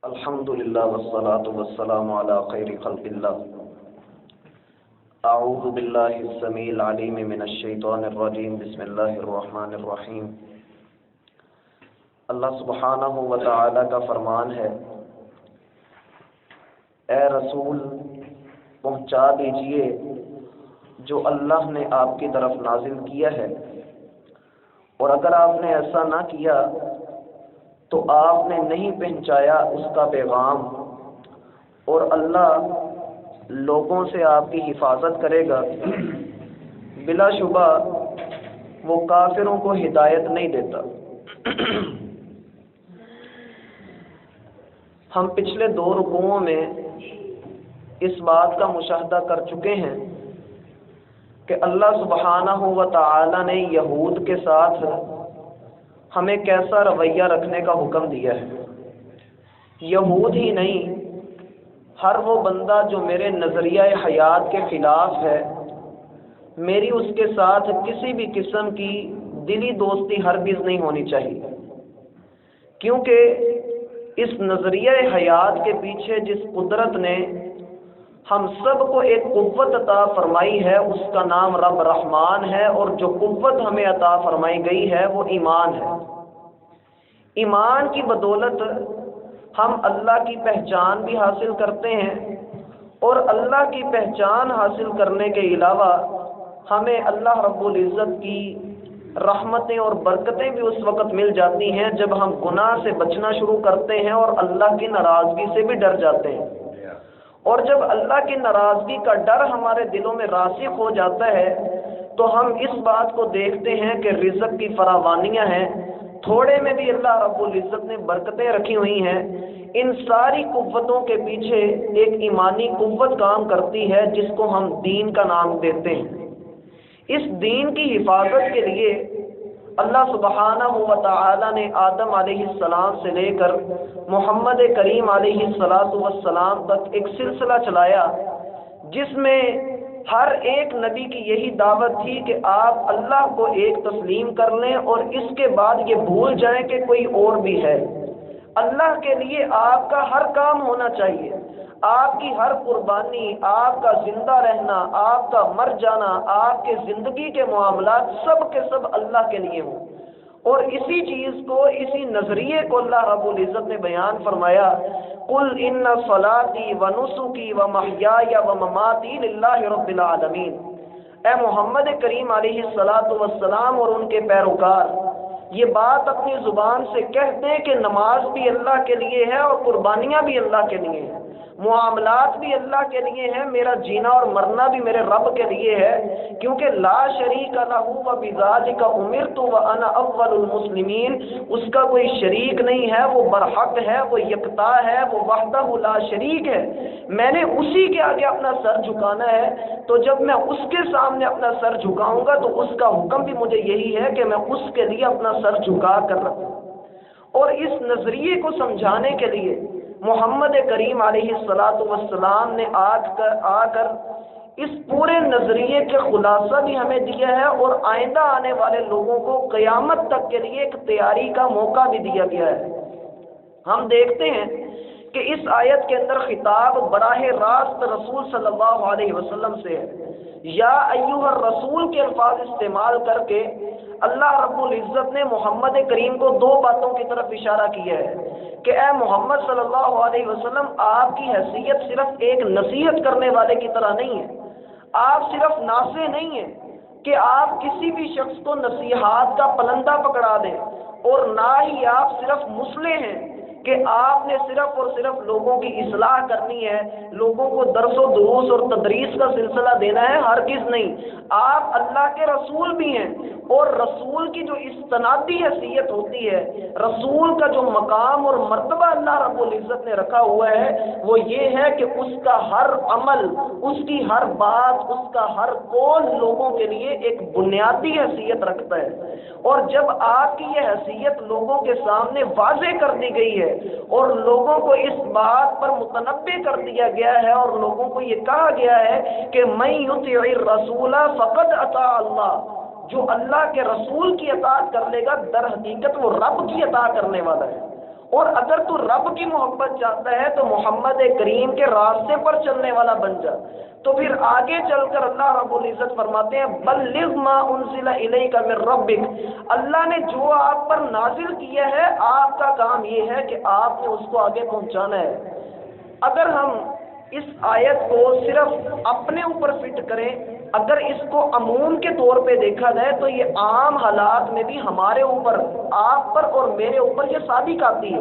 الحمد للہ والصلاة والسلام علی خیر خلق اللہ اعوذ باللہ السمیع العلیم من الشیطان الرجیم بسم اللہ الرحمن الرحیم۔ اللہ سبحانہ و تعالی کا فرمان ہے، اے رسول پہنچا دیجئے جو اللہ نے آپ کی طرف نازل کیا ہے، اور اگر آپ نے ایسا نہ کیا تو آپ نے نہیں پہنچایا اس کا پیغام، اور اللہ لوگوں سے آپ کی حفاظت کرے گا۔ بلا شبہ وہ کافروں کو ہدایت نہیں دیتا۔ ہم پچھلے 2 رکوعوں میں اس بات کا مشاہدہ کر چکے ہیں کہ اللہ سبحانہ و تعالی نے یہود کے ساتھ ہمیں کیسا رویہ رکھنے کا حکم دیا ہے۔ یہود ہی نہیں، ہر وہ بندہ جو میرے نظریہ حیات کے خلاف ہے، میری اس کے ساتھ کسی بھی قسم کی دلی دوستی ہرگز نہیں ہونی چاہیے، کیونکہ اس نظریہ حیات کے پیچھے جس قدرت نے ہم سب کو ایک قوت عطا فرمائی ہے، اس کا نام رب رحمان ہے، اور جو قوت ہمیں عطا فرمائی گئی ہے وہ ایمان ہے۔ ایمان کی بدولت ہم اللہ کی پہچان بھی حاصل کرتے ہیں، اور اللہ کی پہچان حاصل کرنے کے علاوہ ہمیں اللہ رب العزت کی رحمتیں اور برکتیں بھی اس وقت مل جاتی ہیں جب ہم گناہ سے بچنا شروع کرتے ہیں اور اللہ کی ناراضگی سے بھی ڈر جاتے ہیں۔ اور جب اللہ کی ناراضگی کا ڈر ہمارے دلوں میں راسخ ہو جاتا ہے تو ہم اس بات کو دیکھتے ہیں کہ رزق کی فراوانیاں ہیں، تھوڑے میں بھی اللہ رب العزت نے برکتیں رکھی ہوئی ہیں۔ ان ساری قوتوں کے پیچھے ایک ایمانی قوت کام کرتی ہے جس کو ہم دین کا نام دیتے ہیں۔ اس دین کی حفاظت کے لیے اللہ سبحانہ و تعالی نے آدم علیہ السلام سے لے کر محمد کریم علیہ السلام تک ایک سلسلہ چلایا، جس میں ہر ایک نبی کی یہی دعوت تھی کہ آپ اللہ کو ایک تسلیم کر لیں اور اس کے بعد یہ بھول جائیں کہ کوئی اور بھی ہے۔ اللہ کے لیے آپ کا ہر کام ہونا چاہیے، آپ کی ہر قربانی، آپ کا زندہ رہنا، آپ کا مر جانا، آپ کے زندگی کے معاملات سب کے سب اللہ کے لیے ہوں۔ اور اسی چیز کو، اسی نظریے کو اللہ رب العزت نے بیان فرمایا، قل ان صلاتی ونسکی ومحیای ومماتی للہ رب العالمین۔ اے محمد کریم علیہ السلام اور ان کے پیروکار، یہ بات اپنی زبان سے کہہ دیں کہ نماز بھی اللہ کے لیے ہے اور قربانیاں بھی اللہ کے لیے ہیں، معاملات بھی اللہ کے لیے ہیں، میرا جینا اور مرنا بھی میرے رب کے لیے ہے، کیونکہ لا شریک لہ وبذالک امرت وانا اول المسلمین۔ اس کا کوئی شریک نہیں ہے، وہ برحق ہے، وہ یکتا ہے، وہ وحدہ لا شریک ہے، میں نے اسی کے آگے اپنا سر جھکانا ہے۔ تو جب میں اس کے سامنے اپنا سر جھکاؤں گا تو اس کا حکم بھی مجھے یہی ہے کہ میں اس کے لیے اپنا سر جھکا کر رکھوں۔ اور اس نظریے کو سمجھانے کے لیے محمد کریم علیہ السلام نے آ کر اس پورے نظریے کے خلاصہ بھی ہمیں دیا ہے، اور آئندہ آنے والے لوگوں کو قیامت تک کے لیے ایک تیاری کا موقع بھی دیا گیا ہے۔ ہم دیکھتے ہیں کہ اس آیت کے اندر خطاب براہ راست رسول صلی اللہ علیہ وسلم سے ہے۔ یا ایھا الرسول کے الفاظ استعمال کر کے اللہ رب العزت نے محمد کریم کو 2 باتوں کی طرف اشارہ کیا ہے کہ اے محمد صلی اللہ علیہ وسلم، آپ کی حیثیت صرف ایک نصیحت کرنے والے کی طرح نہیں ہے، آپ صرف ناصح نہیں ہیں کہ آپ کسی بھی شخص کو نصیحات کا پلندہ پکڑا دیں، اور نہ ہی آپ صرف مصلح ہیں کہ آپ نے صرف اور صرف لوگوں کی اصلاح کرنی ہے، لوگوں کو درس و دروس اور تدریس کا سلسلہ دینا ہے، ہرگز نہیں۔ آپ اللہ کے رسول بھی ہیں، اور رسول کی جو استنادی حیثیت ہوتی ہے، رسول کا جو مقام اور مرتبہ اللہ رب العزت نے رکھا ہوا ہے، وہ یہ ہے کہ اس کا ہر عمل، اس کی ہر بات، اس کا ہر قول لوگوں کے لیے ایک بنیادی حیثیت رکھتا ہے۔ اور جب آپ کی یہ حیثیت لوگوں کے سامنے واضح کر دی گئی ہے اور لوگوں کو اس بات پر متنبہ کر دیا گیا ہے اور لوگوں کو یہ کہا گیا ہے کہ من یطع الرسول فقد اطاع اللہ، جو اللہ کے رسول کی اطاعت کر لے گا در حقیقت وہ رب کی اطاعت کرنے والا ہے۔ اور اگر تو رب کی محبت چاہتا ہے تو محمد کریم کے راستے پر چلنے والا بن جا۔ تو پھر آگے چل کر اللہ رب العزت فرماتے ہیں بلغ ما انزل الیک من ربک، اللہ نے جو آپ پر نازل کیا ہے آپ کا کام یہ ہے کہ آپ نے اس کو آگے پہنچانا ہے۔ اگر ہم اس آیت کو صرف اپنے اوپر فٹ کریں، اگر اس کو عموم کے طور پہ دیکھا جائے تو یہ عام حالات میں بھی ہمارے اوپر، آپ پر اور میرے اوپر یہ سابق آتی ہے۔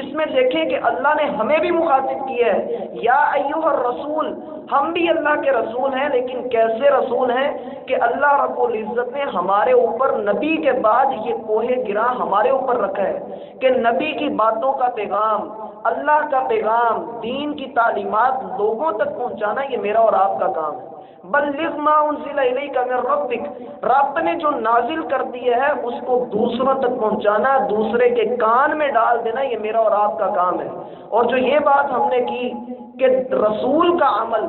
اس میں دیکھیں کہ اللہ نے ہمیں بھی مخاطب کیا ہے، یا ایھا الرسول، ہم بھی اللہ کے رسول ہیں، لیکن کیسے رسول ہیں کہ اللہ رب العزت نے ہمارے اوپر نبی کے بعد یہ کوہ گراں ہمارے اوپر رکھا ہے کہ نبی کی باتوں کا پیغام، اللہ کا پیغام، دین کی تعلیمات لوگوں تک پہنچانا یہ میرا اور آپ کا کام ہے۔ بلغ ما انزل الیک من ربک، رب نے جو نازل کر دیا ہے اس کو دوسروں تک پہنچانا، دوسرے کے کان میں ڈال دینا، یہ میرا اور آپ کا کام ہے۔ اور جو یہ بات ہم نے کی کہ رسول کا عمل،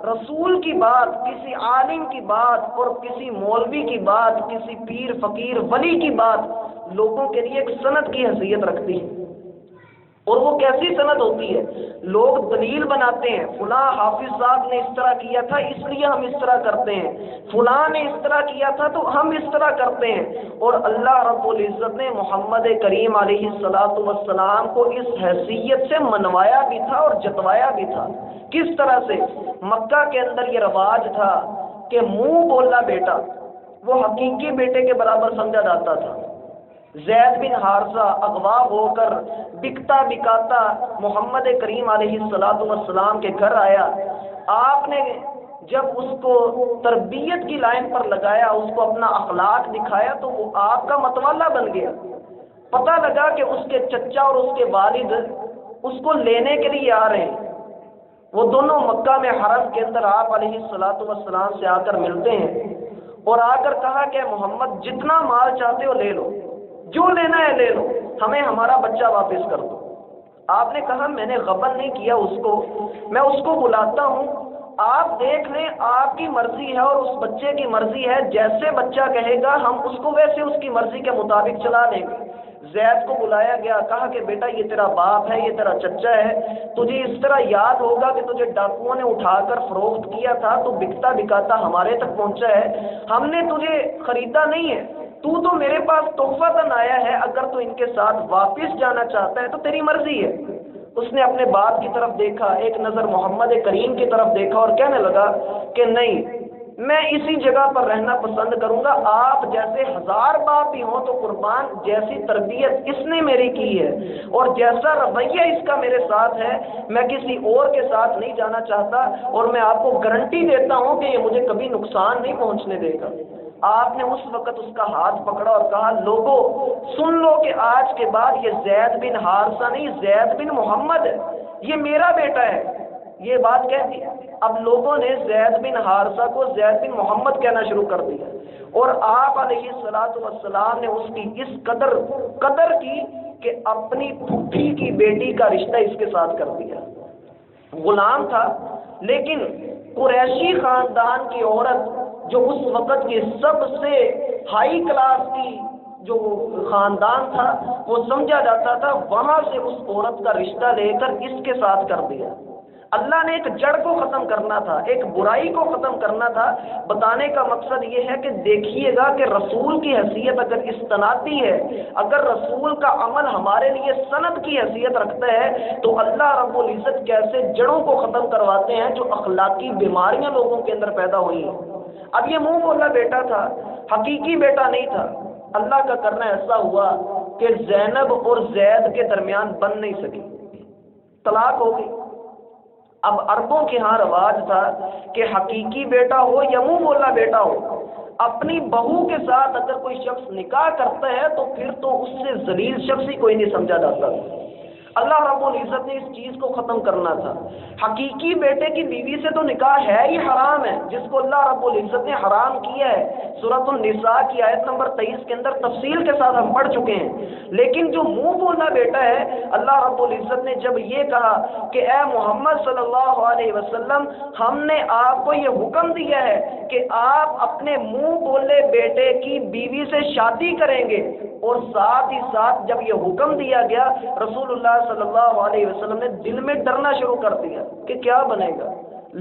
رسول کی بات، کسی عالم کی بات اور کسی مولوی کی بات، کسی پیر فقیر ولی کی بات لوگوں کے لیے ایک سند کی حیثیت رکھتی ہے۔ اور وہ کیسی سند ہوتی ہے؟ لوگ دلیل بناتے ہیں، فلاں حافظ صاحب نے اس طرح کیا تھا اس لیے ہم اس طرح کرتے ہیں، فلاں نے اس طرح کیا تھا تو ہم اس طرح کرتے ہیں۔ اور اللہ رب العزت نے محمد کریم علیہ السلام کو اس حیثیت سے منوایا بھی تھا اور جتوایا بھی تھا۔ کس طرح سے؟ مکہ کے اندر یہ رواج تھا کہ منہ بولا بیٹا وہ حقیقی بیٹے کے برابر سمجھا جاتا تھا۔ زید بن حارثہ اغوا ہو کر بکتا بکاتا محمد کریم علیہ السلام کے گھر آیا۔ آپ نے جب اس کو تربیت کی لائن پر لگایا، اس کو اپنا اخلاق دکھایا تو وہ آپ کا متوالا بن گیا۔ پتہ لگا کہ اس کے چچا اور اس کے والد اس کو لینے کے لیے آ رہے ہیں۔ وہ دونوں مکہ میں حرم کے اندر آپ علیہ السلام سے آ کر ملتے ہیں اور آ کر کہا کہ محمد جتنا مال چاہتے ہو لے لو، جو لینا ہے لے لو، ہمیں ہمارا بچہ واپس کر دو۔ آپ نے کہا میں نے غبن نہیں کیا اس کو، میں اس کو بلاتا ہوں، آپ دیکھ لیں، آپ کی مرضی ہے اور اس بچے کی مرضی ہے، جیسے بچہ کہے گا ہم اس کو ویسے اس کی مرضی کے مطابق چلا لیں گے۔ زید کو بلایا گیا، کہا کہ بیٹا یہ تیرا باپ ہے، یہ تیرا چچا ہے، تجھے اس طرح یاد ہوگا کہ تجھے ڈاکوؤں نے اٹھا کر فروخت کیا تھا، تو بکتا بکاتا ہمارے تک پہنچا ہے، ہم نے تجھے خریدا نہیں ہے، تو میرے پاس تحفۃً آیا ہے، اگر تو ان کے ساتھ واپس جانا چاہتا ہے تو تیری مرضی ہے۔ اس نے اپنے باپ کی طرف دیکھا، ایک نظر محمد کریم کی طرف دیکھا اور کہنے لگا کہ نہیں، میں اسی جگہ پر رہنا پسند کروں گا، آپ جیسے 1000 باپ بھی ہوں تو قربان، جیسی تربیت اس نے میری کی ہے اور جیسا رویہ اس کا میرے ساتھ ہے، میں کسی اور کے ساتھ نہیں جانا چاہتا، اور میں آپ کو گارنٹی دیتا ہوں کہ یہ مجھے کبھی نقصان نہیں پہنچنے دے گا۔ آپ نے اس وقت اس کا ہاتھ پکڑا اور کہا لوگو سن لو کہ آج کے بعد یہ زید بن حارثہ نہیں، زید بن محمد ہے، یہ میرا بیٹا ہے۔ یہ بات کہہ دی، اب لوگوں نے زید بن حارثہ کو زید بن محمد کہنا شروع کر دیا، اور آپ علیہ السلام نے اس کی اس قدر کی کہ اپنی پھوپھی کی بیٹی کا رشتہ اس کے ساتھ کر دیا۔ غلام تھا لیکن قریشی خاندان کی عورت جو اس وقت کی سب سے ہائی کلاس کی جو خاندان تھا وہ سمجھا جاتا تھا، وہاں سے اس عورت کا رشتہ لے کر اس کے ساتھ کر دیا۔ اللہ نے ایک جڑ کو ختم کرنا تھا، ایک برائی کو ختم کرنا تھا۔ بتانے کا مقصد یہ ہے کہ دیکھیے گا کہ رسول کی حیثیت اگر استنادی ہے، اگر رسول کا عمل ہمارے لیے سند کی حیثیت رکھتا ہے تو اللہ رب العزت کیسے جڑوں کو ختم کرواتے ہیں جو اخلاقی بیماریاں لوگوں کے اندر پیدا ہوئی ہیں۔ اب یہ منہ بولا بیٹا تھا، حقیقی بیٹا نہیں تھا۔ اللہ کا کرنا ایسا ہوا کہ زینب اور زید کے درمیان بن نہیں سکی، طلاق ہو گئی۔ اب عربوں کے ہاں رواج تھا کہ حقیقی بیٹا ہو یا منہ بولا بیٹا ہو، اپنی بہو کے ساتھ اگر کوئی شخص نکاح کرتا ہے تو پھر تو اس سے ذلیل شخص ہی کوئی نہیں سمجھا جاتا۔ اللہ رب العزت نے اس چیز کو ختم کرنا تھا۔ حقیقی بیٹے کی بیوی سے تو نکاح ہے ہی حرام ہے، جس کو اللہ رب العزت نے حرام کیا ہے۔ سورۃ النساء کی آیت نمبر 23 کے اندر تفصیل کے ساتھ ہم پڑھ چکے ہیں۔ لیکن جو منہ بولا بیٹا ہے، اللہ رب العزت نے جب یہ کہا کہ اے محمد صلی اللہ علیہ وسلم، ہم نے آپ کو یہ حکم دیا ہے کہ آپ اپنے منہ بولے بیٹے کی بیوی سے شادی کریں گے، اور ساتھ ہی ساتھ جب یہ حکم دیا گیا رسول اللہ صلی اللہ علیہ وسلم نے دل میں ڈرنا شروع کر دیا کہ کیا بنے گا،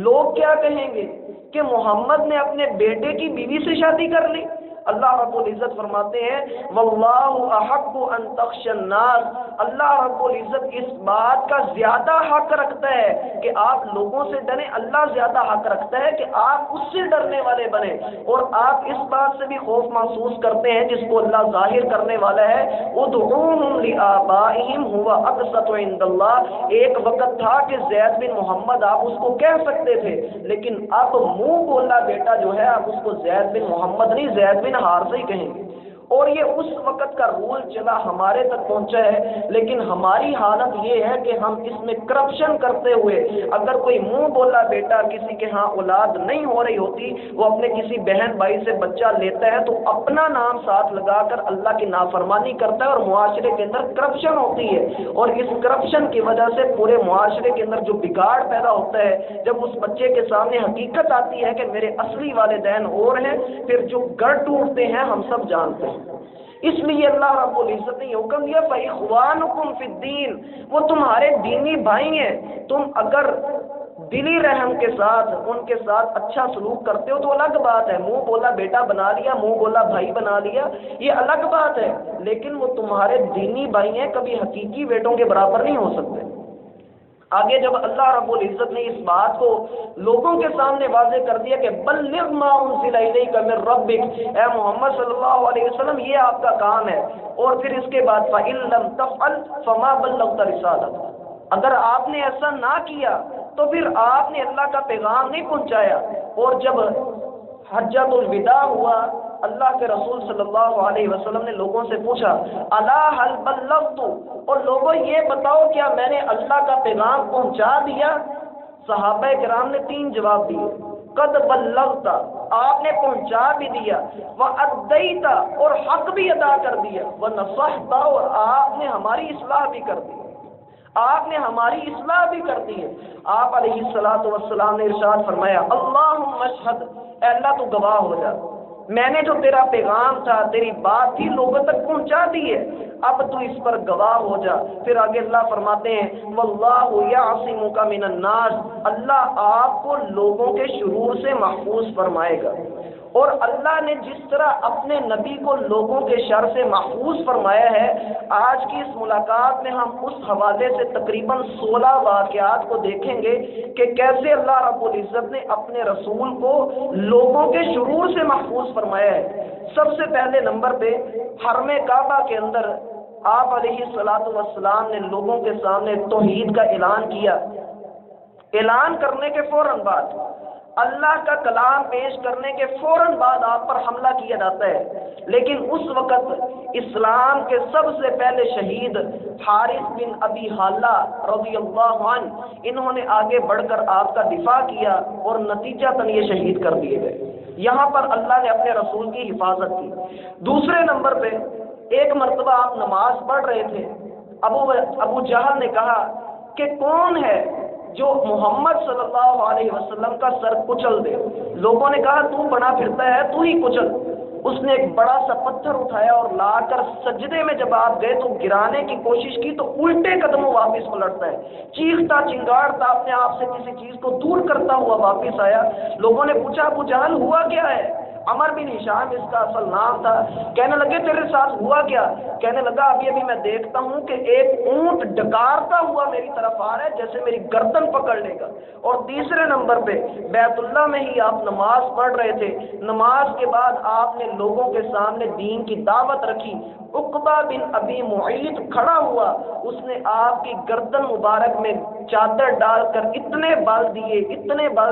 لوگ کیا کہیں گے کہ محمد نے اپنے بیٹے کی بیوی سے شادی کر لی۔ اللہ رب العزت فرماتے ہیں واللہ احق ان تخشى الناس، اللہ رب العزت اس بات کا زیادہ حق رکھتا ہے کہ آپ لوگوں سے ڈریں، اللہ زیادہ حق رکھتا ہے کہ آپ اس سے ڈرنے والے بنیں، اور آپ اس بات سے بھی خوف محسوس کرتے ہیں جس کو اللہ ظاہر کرنے والا ہے ادعوهم لآبائهم هو اقسط عند اللہ۔ ایک وقت تھا کہ زید بن محمد آپ اس کو کہہ سکتے تھے، لیکن اب منہ بولا بیٹا جو ہے آپ اس کو زید بن محمد نہیں زید بن ہار سے ہی کہیں گے۔ اور یہ اس وقت کا رول چلا ہمارے تک پہنچا ہے، لیکن ہماری حالت یہ ہے کہ ہم اس میں کرپشن کرتے ہوئے اگر کوئی منہ بولا بیٹا کسی کے ہاں اولاد نہیں ہو رہی ہوتی، وہ اپنے کسی بہن بھائی سے بچہ لیتا ہے تو اپنا نام ساتھ لگا کر اللہ کی نافرمانی کرتا ہے، اور معاشرے کے اندر کرپشن ہوتی ہے، اور اس کرپشن کی وجہ سے پورے معاشرے کے اندر جو بگاڑ پیدا ہوتا ہے، جب اس بچے کے سامنے حقیقت آتی ہے کہ میرے اصلی والدین اور ہیں، پھر جو گھر ٹوٹتے ہیں ہم سب جانتے ہیں۔ اس لیے اللہ رب العزت نے یہ حکم دیا فَإِخْوَانُكُمْ فِي الدِّينِ، وہ تمہارے دینی بھائی ہیں، تم اگر دلی رحم کے ساتھ ان کے ساتھ اچھا سلوک کرتے ہو تو الگ بات ہے، منہ بولا بیٹا بنا لیا، منہ بولا بھائی بنا لیا، یہ الگ بات ہے، لیکن وہ تمہارے دینی بھائی ہیں، کبھی حقیقی بیٹوں کے برابر نہیں ہو سکتے۔ آگے جب اللہ رب العزت نے اس بات کو لوگوں کے سامنے واضح کر دیا کہ بلغ ما انزل الیک من ربک، اے محمد صلی اللہ علیہ وسلم یہ آپ کا کام ہے، اور پھر اس کے بعد فإن لم تفعل فما بلغت رسالت، اگر آپ نے ایسا نہ کیا تو پھر آپ نے اللہ کا پیغام نہیں پہنچایا۔ اور جب حجۃ الوداع ہوا، اللہ کے رسول صلی اللہ علیہ وسلم نے لوگوں سے پوچھا الا هل بلغت، اور لوگوں یہ بتاؤ کیا میں نے اللہ کا پیغام پہنچا دیا؟ صحابہ کرام نے 3 جواب دیے، قد بلغت، آپ نے پہنچا بھی دیا، وادیت، اور حق بھی ادا کر دیا، ونصحت، اور آپ نے ہماری اصلاح بھی کر دی، آپ نے ہماری اصلاح بھی کر دی ہے۔ آپ علیہ الصلوۃ والسلام نے ارشاد فرمایا اللہم اشہد، اے اللہ تو گواہ ہو جا، میں نے جو تیرا پیغام تھا تیری بات تھی لوگوں تک پہنچا دی ہے، اب تو اس پر گواہ ہو جا۔ پھر آگے اللہ فرماتے ہیں واللہ یعصمک من الناس، اللہ آپ کو لوگوں کے شرور سے محفوظ فرمائے گا، اور اللہ نے جس طرح اپنے نبی کو لوگوں کے شر سے محفوظ فرمایا ہے، آج کی اس ملاقات میں ہم اس حوالے سے تقریباً 16 واقعات کو دیکھیں گے کہ کیسے اللہ رب العزت نے اپنے رسول کو لوگوں کے شرور سے محفوظ فرمایا ہے۔ سب سے پہلے نمبر پہ حرم کعبہ کے اندر آپ علیہ الصلوۃ والسلام نے لوگوں کے سامنے توحید کا اعلان کیا۔ اعلان کرنے کے فوراً بعد، اللہ کا کلام پیش کرنے کے فوراً بعد آپ پر حملہ کیا جاتا ہے، لیکن اس وقت اسلام کے سب سے پہلے شہید حارث بن ابی حالہ رضی اللہ عنہ، انہوں نے آگے بڑھ کر آپ کا دفاع کیا اور نتیجتاً یہ شہید کر دیے گئے۔ یہاں پر اللہ نے اپنے رسول کی حفاظت کی۔ دوسرے نمبر پہ ایک مرتبہ آپ نماز پڑھ رہے تھے، ابو جہل نے کہا کہ کون ہے جو محمد صلی اللہ علیہ وسلم کا سر کچل دے؟ لوگوں نے کہا تو بنا پھرتا ہے تو ہی کچل۔ اس نے ایک بڑا سا پتھر اٹھایا اور لا کر سجدے میں جب آپ گئے تو گرانے کی کوشش کی تو الٹے قدموں واپس پلٹتا ہے، چیختا چنگاڑتا اپنے آپ سے کسی چیز کو دور کرتا ہوا واپس آیا۔ لوگوں نے پوچھا ابو جہل ہوا کیا ہے؟ عمر بن ہشام اس کا اصل نام تھا۔ کہنے لگے تیرے ساتھ ہوا کیا؟ کہنے لگا ابھی میں دیکھتا ہوں کہ ایک اونٹ ڈکارتا ہوا میری طرف آ رہا ہے جیسے میری گردن پکڑ لے گا۔ اور تیسرے نمبر پہ بیت اللہ میں ہی آپ نماز پڑھ رہے تھے، نماز کے بعد آپ نے لوگوں کے سامنے دین کی دعوت رکھی۔ عقبہ بن ابی معیط کھڑا ہوا، اس نے آپ کی گردن مبارک میں چادر ڈال کر اتنے بال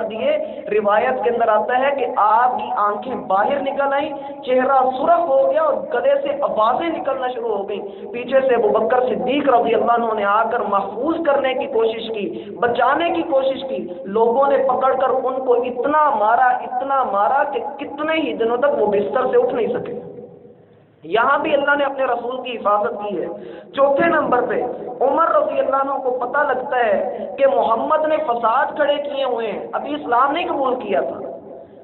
دیے، روایت کے اندر آتا ہے کہ آپ کی آنکھیں باہر نکل آئیں، چہرہ سرخ ہو گیا اور گلے سے آوازیں نکلنا شروع ہو گئیں۔ پیچھے سے ابوبکر صدیق رضی اللہ عنہ نے آ کر محفوظ کرنے کی کوشش کی، بچانے کی کوشش کی۔ لوگوں نے پکڑ کر ان کو اتنا مارا کہ کتنے ہی دنوں تک وہ بستر سے اٹھ نہیں سکے۔ یہاں بھی اللہ نے اپنے رسول کی حفاظت کی ہے۔ چوتھے نمبر پہ عمر رضی اللہ عنہ کو پتہ لگتا ہے کہ محمد نے فساد کھڑے کیے ہوئے ہیں، ابھی اسلام نہیں قبول کیا تھا،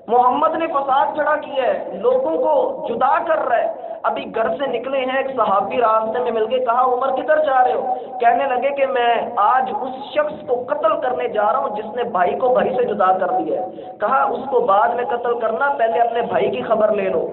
محمد نے فساد کھڑا کیا ہے، لوگوں کو جدا کر رہا ہے۔ ابھی گھر سے نکلے ہیں، ایک صحابی راستے میں مل گئے، کہا عمر کدھر جا رہے ہو؟ کہنے لگے کہ میں آج اس شخص کو قتل کرنے جا رہا ہوں جس نے بھائی کو بھائی سے جدا کر دیا ہے۔ کہا اس کو بعد میں قتل کرنا، پہلے اپنے بھائی کی خبر لے لو۔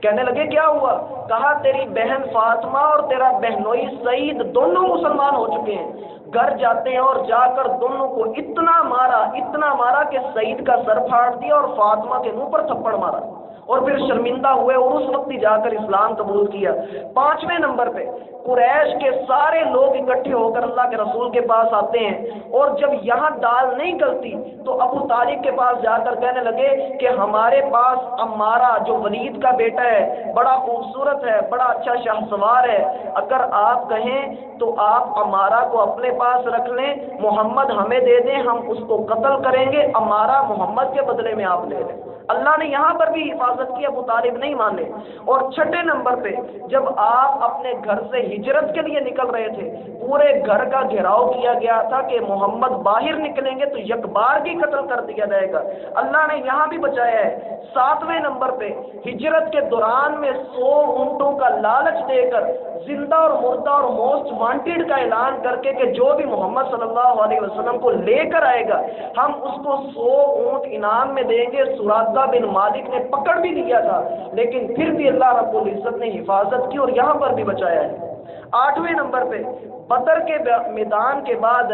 کہنے لگے کیا ہوا؟ کہا تیری بہن فاطمہ اور تیرا بہنوئی سعید دونوں مسلمان ہو چکے ہیں۔ گھر جاتے ہیں اور جا کر دونوں کو اتنا مارا کہ سعید کا سر پھاڑ دیا اور فاطمہ کے منہ پر تھپڑ مارا، اور پھر شرمندہ ہوئے اور اس وقت ہی جا کر اسلام قبول کیا۔ 5ویں نمبر پہ قریش کے سارے لوگ اکٹھے ہو کر اللہ کے رسول کے پاس آتے ہیں، اور جب یہاں دال نہیں گلتی تو ابو طالب کے پاس جا کر کہنے لگے کہ ہمارے پاس عمارہ جو ولید کا بیٹا ہے بڑا خوبصورت ہے، بڑا اچھا شاہ سوار ہے، اگر آپ کہیں تو آپ عمارہ کو اپنے پاس رکھ لیں، محمد ہمیں دے دیں، ہم اس کو قتل کریں گے، عمارہ محمد کے بدلے میں آپ لے لیں۔ اللہ نے یہاں پر بھی حفاظت کی، ابو طالب نہیں مانے۔ اور 6 نمبر پہ جب آپ اپنے گھر سے ہجرت کے لیے نکل رہے تھے، پورے گھر کا گھیراؤ کیا گیا تھا کہ محمد باہر نکلیں گے تو یکبار کی قتل کر دیا جائے گا، اللہ نے یہاں بھی بچایا ہے۔ 7ویں نمبر پہ ہجرت کے دوران میں 100 اونٹوں کا لالچ دے کر زندہ اور مردہ اور موسٹ وانٹیڈ کا اعلان کر کے کہ جو بھی محمد صلی اللہ علیہ وسلم کو لے کر آئے گا ہم اس کو 100 اونٹ انعام میں دیں گے۔ سراقہ بن مالک نے پکڑ بھی لیا تھا، لیکن پھر بھی اللہ رب العزت نے حفاظت کی اور یہاں پر بھی بچایا ہے۔ 8ویں نمبر پہ بدر کے میدان کے بعد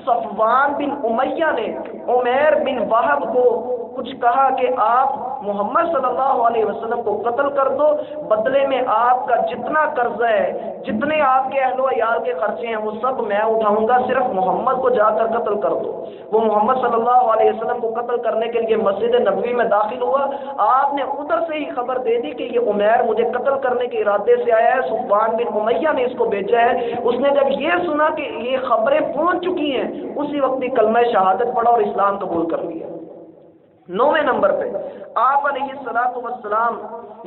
صفوان بن امیہ نے عمیر بن وہب کو کچھ کہا کہ آپ محمد صلی اللہ علیہ وسلم کو قتل کر دو، بدلے میں آپ کا جتنا قرضہ ہے، جتنے آپ کے اہل و عیال کے خرچے ہیں وہ سب میں اٹھاؤں گا، صرف محمد کو جا کر قتل کر دو۔ وہ محمد صلی اللہ علیہ وسلم کو قتل کرنے کے لیے مسجد نبوی میں داخل ہوا، آپ نے ادھر سے ہی خبر دے دی کہ یہ عمیر مجھے قتل کرنے کے ارادے سے آیا ہے، صفوان بن امیہ نے اس کو بھیجا ہے۔ اس نے جب یہ سنا کہ یہ خبریں پہنچ چکی ہیں، اسی وقت ہی کلمہ شہادت پڑھا اور اسلام قبول کر لیا۔ 9ویں نمبر پہ آپ علیہ الصلوۃ والسلام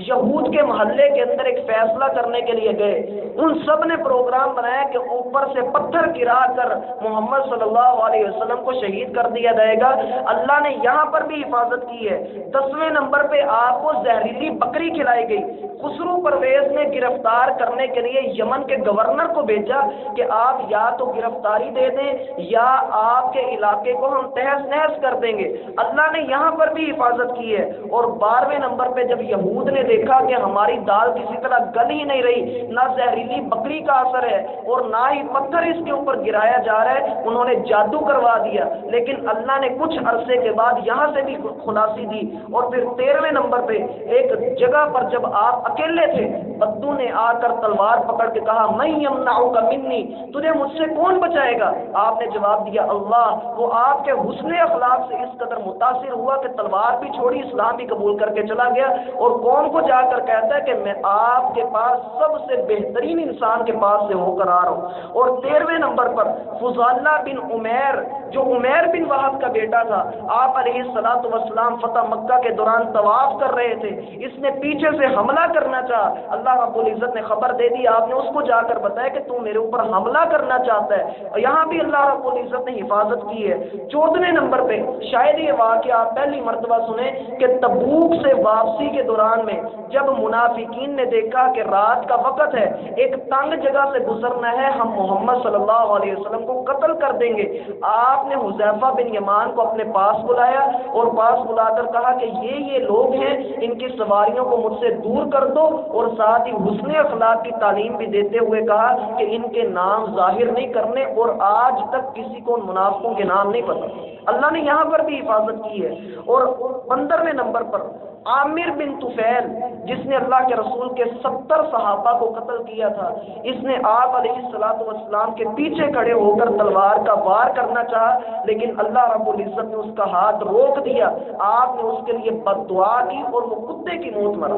یہود کے محلے کے اندر ایک فیصلہ کرنے کے لیے گئے، ان سب نے پروگرام بنایا کہ اوپر سے پتھر گرا کر محمد صلی اللہ علیہ وسلم کو شہید کر دیا جائے گا، اللہ نے یہاں پر بھی حفاظت کی ہے۔ 10ویں نمبر پہ آپ کو زہریلی بکری کھلائی گئی، خسرو پرویز نے گرفتار کرنے کے لیے یمن کے گورنر کو بھیجا کہ آپ یا تو گرفتاری دے دیں یا آپ کے علاقے کو ہم تہس نہس کر دیں گے، اللہ نے یہاں پر بھی حفاظت کی ہے۔ اور 12ویں نمبر پہ جب یہود نے دیکھا کہ ہماری دال کسی طرح گل ہی نہیں رہی، نہ زہریلی بکری کا اثر ہے اور نہ ہی پتھر اس کے اوپر گرایا جا رہا ہے، انہوں نے جادو کروا دیا، لیکن اللہ نے کچھ عرصے کے بعد یہاں سے بھی خلاصی دی۔ اور پھر 13ویں نمبر پہ ایک جگہ پر جب آپ اکیلے تھے، بدو نے آ کر تلوار پکڑ کے کہا میں یمنعک منی، تجھے مجھ سے کون بچائے گا؟ آپ نے جواب دیا اللہ۔ وہ آپ کے حسن اخلاق سے اس قدر متاثر ہوا کہ تلوار بھی چھوڑی، اسلام بھی قبول کر کے چلا گیا، اور قوم کو جا کر کہتا ہے کہ میں آپ کے پاس سب سے بہترین انسان کے پاس سے ہو کر آ رہا ہوں۔ اور 13ویں نمبر پر فضالہ بن عمیر جو عمیر بن وہب کا بیٹا تھا، آپ علیہ الصلوۃ والسلام فتح مکہ کے دوران طواف کر رہے تھے، اس نے پیچھے سے حملہ کرنا چاہا، اللہ رب العزت نے خبر دے دی، آپ نے اس کو جا کر بتایا کہ تو میرے اوپر حملہ کرنا چاہتا ہے، اور یہاں بھی اللہ رب العزت نے حفاظت کی ہے۔ 14ویں نمبر پہ شاید یہ واقعہ آپ پہلی مرتبہ سنیں کہ تبوک سے واپسی کے دوران میں جب منافقین نے دیکھا کہ رات کا وقت ہے، ایک تنگ جگہ سے گزرنا ہے، ہم محمد صلی اللہ علیہ وسلم کو قتل کر دیں گے، آپ نے حذیفہ بن یمان کو اپنے پاس بلایا اور پاس بلا کر کہا کہ یہ لوگ ہیں، ان کی سواریوں کو مجھ سے دور کر دو، اور ساتھ ہی حسن اخلاق کی تعلیم بھی دیتے ہوئے کہا کہ ان کے نام ظاہر نہیں کرنے، اور آج تک کسی کو ان منافقوں کے نام نہیں پتا۔ اللہ نے یہاں پر بھی حفاظت کی ہے۔ اور 15ویں نمبر پر عامر بن طفیل جس نے اللہ کے رسول کے 70 صحابہ کو قتل کیا تھا، اس نے آپ علیہ الصلوۃ والسلام کے پیچھے کھڑے ہو کر تلوار کا وار کرنا چاہا، لیکن اللہ رب العزت نے اس کا ہاتھ روک دیا، آپ نے اس کے لیے بد دعا کی اور وہ کتے کی موت مرا۔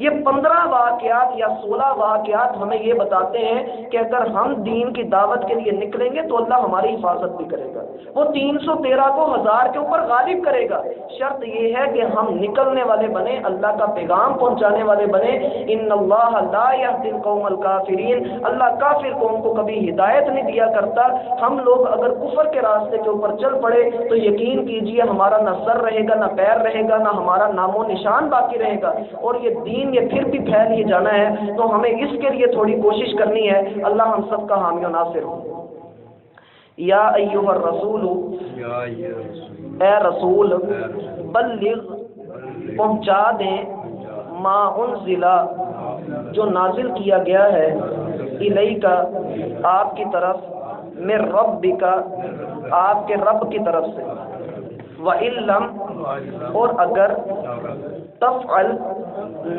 یہ 15 واقعات یا 16 واقعات ہمیں یہ بتاتے ہیں کہ اگر ہم دین کی دعوت کے لیے نکلیں گے تو اللہ ہماری حفاظت بھی کرے گا، وہ 313 کو 1000 کے اوپر غالب کرے گا، شرط یہ ہے کہ ہم نکلنے والے والے بنے، اللہ کا پیغام پہنچانے والے بنے۔ ان اللہ لا یہدی القوم الکافرین، اللہ کافر قوم کو کبھی ہدایت نہیں دیا کرتا۔ ہم لوگ اگر کفر کے راستے کے اوپر چل پڑے تو یقین کیجئے ہمارا نہ سر رہے گا، نہ پیر رہے گا، نہ ہمارا نام و نشان باقی رہے گا، اور یہ دین یہ پھر بھی پھیل ہی جانا ہے۔ تو ہمیں اس کے لیے تھوڑی کوشش کرنی ہے۔ اللہ ہم سب کا حامی و ناصر ہو۔ یا ایھا الرسول، اے رسول، بلغ پہنچا دیں، ما انزل جو نازل کیا گیا ہے، الیک آپ کی طرف، من ربک آپ کے رب کی طرف سے، وَإِن لَّمْ اور اگر تفعل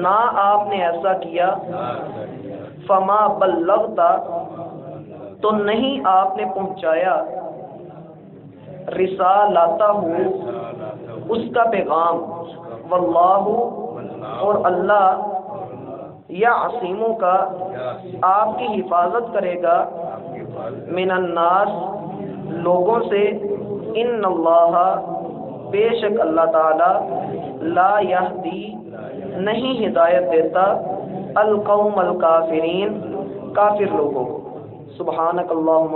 نہ آپ نے ایسا کیا، فما بلغت تو نہیں آپ نے پہنچایا، رسالتہ اس کا پیغام، واللہ اور اللہ، یعصمک کا آپ کی حفاظت کرے گا، من الناس لوگوں سے، ان اللہ بے شک اللہ تعالی لا یہدی نہیں ہدایت دیتا، القوم الکافرین کافر لوگوں کو۔ سبحانک اللہم